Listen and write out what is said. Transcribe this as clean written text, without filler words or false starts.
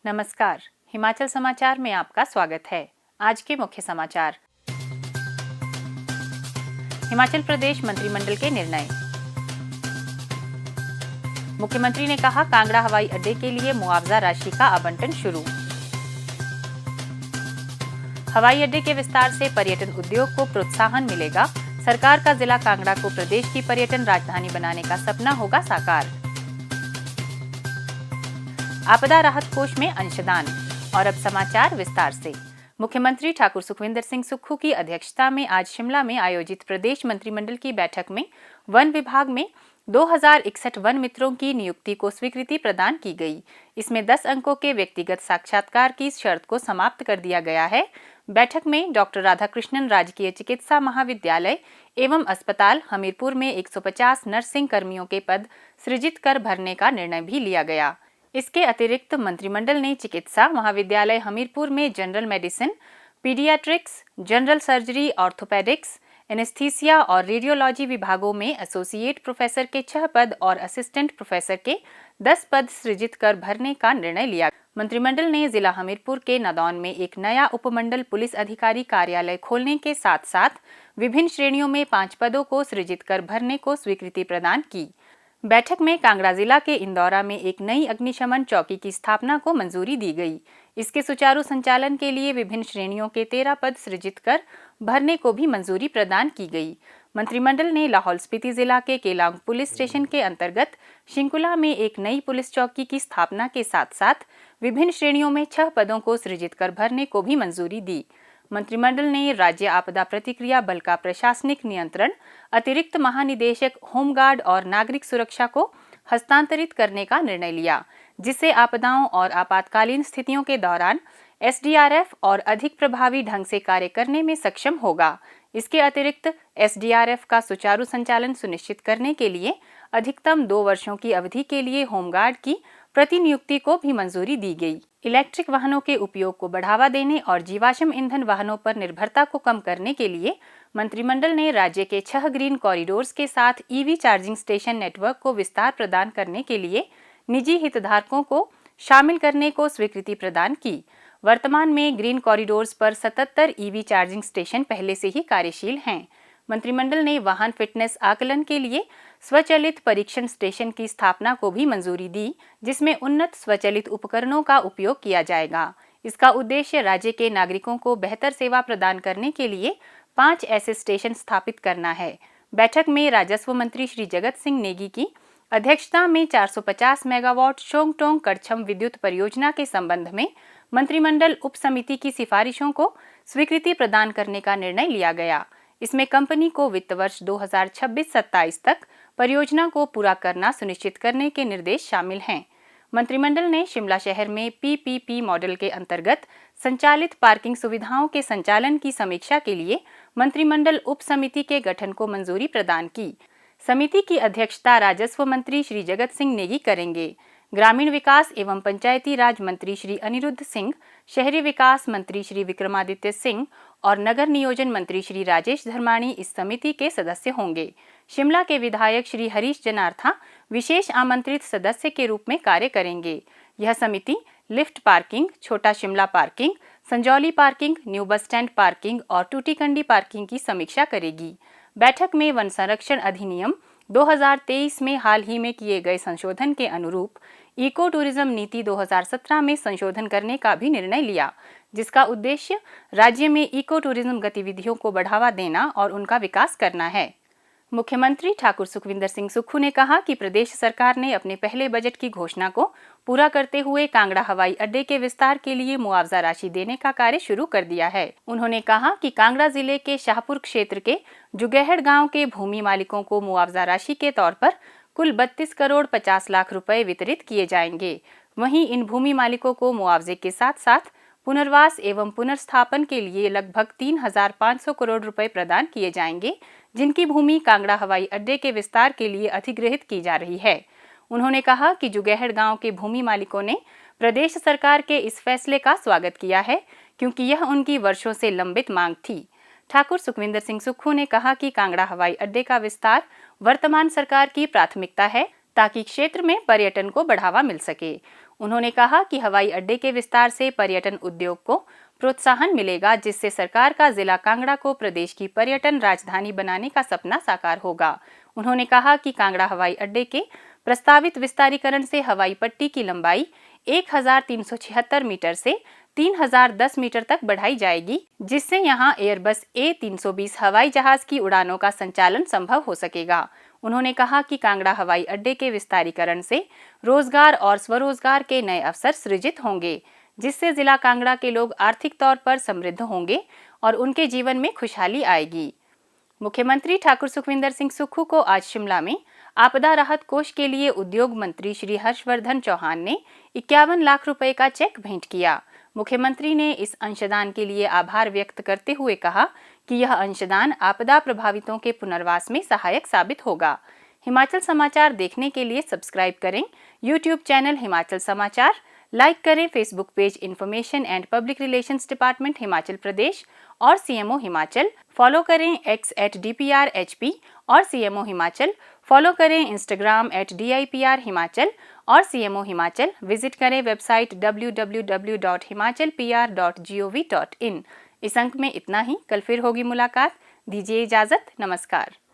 नमस्कार, हिमाचल समाचार में आपका स्वागत है। आज के मुख्य समाचार। हिमाचल प्रदेश मंत्रिमंडल के निर्णय। मुख्यमंत्री ने कहा, कांगड़ा हवाई अड्डे के लिए मुआवजा राशि का आवंटन शुरू। हवाई अड्डे के विस्तार से पर्यटन उद्योग को प्रोत्साहन मिलेगा। सरकार का जिला कांगड़ा को प्रदेश की पर्यटन राजधानी बनाने का सपना होगा साकार। आपदा राहत कोष में अंशदान। और अब समाचार विस्तार से। मुख्यमंत्री ठाकुर सुखविंदर सिंह सुक्खू की अध्यक्षता में आज शिमला में आयोजित प्रदेश मंत्रिमंडल की बैठक में वन विभाग में 2061 वन मित्रों की नियुक्ति को स्वीकृति प्रदान की गई। इसमें 10 अंकों के व्यक्तिगत साक्षात्कार की शर्त को समाप्त कर दिया गया है। बैठक में डॉक्टर राधाकृष्णन राजकीय चिकित्सा महाविद्यालय एवं अस्पताल हमीरपुर में 150 नर्सिंग कर्मियों के पद सृजित कर भरने का निर्णय भी लिया गया। इसके अतिरिक्त मंत्रिमंडल ने चिकित्सा महाविद्यालय हमीरपुर में general medicine, paediatrics, general surgery, orthopaedics, anaesthesia और रेडियोलॉजी विभागों में एसोसिएट प्रोफेसर के 6 पद और असिस्टेंट प्रोफेसर के 10 पद सृजित कर भरने का निर्णय लिया। मंत्रिमंडल ने जिला हमीरपुर के नदौन में एक नया उपमंडल पुलिस अधिकारी कार्यालय खोलने के साथ साथ विभिन्न श्रेणियों में 5 पदों को सृजित कर भरने को स्वीकृति प्रदान की। बैठक में कांगड़ा जिला के इंदौरा में एक नई अग्निशमन चौकी की स्थापना को मंजूरी दी गई। इसके सुचारू संचालन के लिए विभिन्न श्रेणियों के 13 पद सृजित कर भरने को भी मंजूरी प्रदान की गई। मंत्रिमंडल ने लाहौल स्पीति जिला के केलांग पुलिस स्टेशन के अंतर्गत शिंकुला में एक नई पुलिस चौकी की स्थापना के साथ साथ विभिन्न श्रेणियों में 6 पदों को सृजित कर भरने को भी मंजूरी दी। मंत्रिमंडल ने राज्य आपदा प्रतिक्रिया बल का प्रशासनिक नियंत्रण अतिरिक्त महानिदेशक होमगार्ड और नागरिक सुरक्षा को हस्तांतरित करने का निर्णय लिया, जिससे आपदाओं और आपातकालीन स्थितियों के दौरान एसडीआरएफ और अधिक प्रभावी ढंग से कार्य करने में सक्षम होगा। इसके अतिरिक्त एसडीआरएफ का सुचारू संचालन सुनिश्चित करने के लिए अधिकतम 2 वर्षों की अवधि के लिए होमगार्ड की प्रतिनियुक्ति को भी मंजूरी दी गई। इलेक्ट्रिक वाहनों के उपयोग को बढ़ावा देने और जीवाश्म ईंधन वाहनों पर निर्भरता को कम करने के लिए मंत्रिमंडल ने राज्य के 6 ग्रीन कॉरिडोर्स के साथ ईवी चार्जिंग स्टेशन नेटवर्क को विस्तार प्रदान करने के लिए निजी हितधारकों को शामिल करने को स्वीकृति प्रदान की। वर्तमान में ग्रीन कॉरिडोर्स पर 77 ईवी चार्जिंग स्टेशन पहले से ही कार्यशील हैं। मंत्रिमंडल ने वाहन फिटनेस आकलन के लिए स्वचालित परीक्षण स्टेशन की स्थापना को भी मंजूरी दी, जिसमें उन्नत स्वचालित उपकरणों का उपयोग किया जाएगा। इसका उद्देश्य राज्य के नागरिकों को बेहतर सेवा प्रदान करने के लिए 5 ऐसे स्टेशन स्थापित करना है। बैठक में राजस्व मंत्री श्री जगत सिंह नेगी की अध्यक्षता में 450 मेगावाट शोंगटोंग कड़छम विद्युत परियोजना के संबंध में मंत्रिमंडल उप समिति की सिफारिशों को स्वीकृति प्रदान करने का निर्णय लिया गया। इसमें कंपनी को वित्त वर्ष 2026-27 तक परियोजना को पूरा करना सुनिश्चित करने के निर्देश शामिल हैं। मंत्रिमंडल ने शिमला शहर में पीपीपी मॉडल के अंतर्गत संचालित पार्किंग सुविधाओं के संचालन की समीक्षा के लिए मंत्रिमंडल उप समिति के गठन को मंजूरी प्रदान की। समिति की अध्यक्षता राजस्व मंत्री श्री जगत सिंह नेगी करेंगे। ग्रामीण विकास एवं पंचायती राज मंत्री श्री अनिरुद्ध सिंह, शहरी विकास मंत्री श्री विक्रमादित्य सिंह और नगर नियोजन मंत्री श्री राजेश धर्माणी इस समिति के सदस्य होंगे। शिमला के विधायक श्री हरीश जनार्था विशेष आमंत्रित सदस्य के रूप में कार्य करेंगे। यह समिति लिफ्ट पार्किंग, छोटा Shimla parking, Sanjauli parking, new bus stand parking और टूटीकंडी पार्किंग की समीक्षा करेगी। बैठक में वन संरक्षण अधिनियम 2023 में हाल ही में किए गए संशोधन के अनुरूप इको टूरिज्म नीति 2017 में संशोधन करने का भी निर्णय लिया, जिसका उद्देश्य राज्य में इको टूरिज्म गतिविधियों को बढ़ावा देना और उनका विकास करना है। मुख्यमंत्री ठाकुर सुखविंदर सिंह सुक्खू ने कहा कि प्रदेश सरकार ने अपने पहले बजट की घोषणा को पूरा करते हुए कांगड़ा हवाई अड्डे के विस्तार के लिए मुआवजा राशि देने का कार्य शुरू कर दिया है। उन्होंने कहा कि कांगड़ा जिले के शाहपुर क्षेत्र के जुगेहड़ गांव के भूमि मालिकों को मुआवजा राशि के तौर पर कुल 32 करोड़ 50 लाख रुपए वितरित किए जाएंगे। वहीं इन भूमि मालिकों को मुआवजे के साथ साथ पुनर्वास एवं पुनर्स्थापन के लिए लगभग 3,500 करोड़ रुपए प्रदान किए जाएंगे, जिनकी भूमि कांगड़ा हवाई अड्डे के विस्तार के लिए अधिग्रहित की जा रही है। उन्होंने कहा कि जुगेहड़ गांव के भूमि मालिकों ने प्रदेश सरकार के इस फैसले का स्वागत किया है, क्योंकि यह उनकी वर्षों से लंबित मांग थी। ठाकुर सुखविंदर सिंह सुक्खू ने कहा कि कांगड़ा हवाई अड्डे का विस्तार वर्तमान सरकार की प्राथमिकता है, ताकि क्षेत्र में पर्यटन को बढ़ावा मिल सके। उन्होंने कहा कि हवाई अड्डे के विस्तार से पर्यटन उद्योग को प्रोत्साहन मिलेगा, जिससे सरकार का जिला कांगड़ा को प्रदेश की पर्यटन राजधानी बनाने का सपना साकार होगा। उन्होंने कहा कि कांगड़ा हवाई अड्डे के प्रस्तावित विस्तारीकरण से हवाई पट्टी की लंबाई 1376 मीटर से 3010 मीटर तक बढ़ाई जाएगी, जिससे यहां एयरबस A320 हवाई जहाज की उड़ानों का संचालन संभव हो सकेगा। उन्होंने कहा कि कांगड़ा हवाई अड्डे के विस्तारीकरण से रोजगार और स्वरोजगार के नए अवसर सृजित होंगे, जिससे जिला कांगड़ा के लोग आर्थिक तौर पर समृद्ध होंगे और उनके जीवन में खुशहाली आएगी। मुख्यमंत्री ठाकुर सुखविंदर सिंह सुक्खू को आज शिमला में आपदा राहत कोष के लिए उद्योग मंत्री श्री हर्षवर्धन चौहान ने 51 लाख रुपए का चेक भेंट किया। मुख्यमंत्री ने इस अंशदान के लिए आभार व्यक्त करते हुए कहा कि यह अंशदान आपदा प्रभावितों के पुनर्वास में सहायक साबित होगा। हिमाचल समाचार देखने के लिए सब्सक्राइब करें यूट्यूब चैनल हिमाचल समाचार, लाइक करें Facebook page information and public relations department Himachal Pradesh और CMO हिमाचल, फॉलो करें X @DPRHP और CMO हिमाचल, फॉलो करें इंस्टाग्राम @DIPR हिमाचल और CMO हिमाचल, विजिट करें वेबसाइट www.himachalpr.gov.in। इस अंक में इतना ही, कल फिर होगी मुलाकात। दीजिए इजाजत, नमस्कार।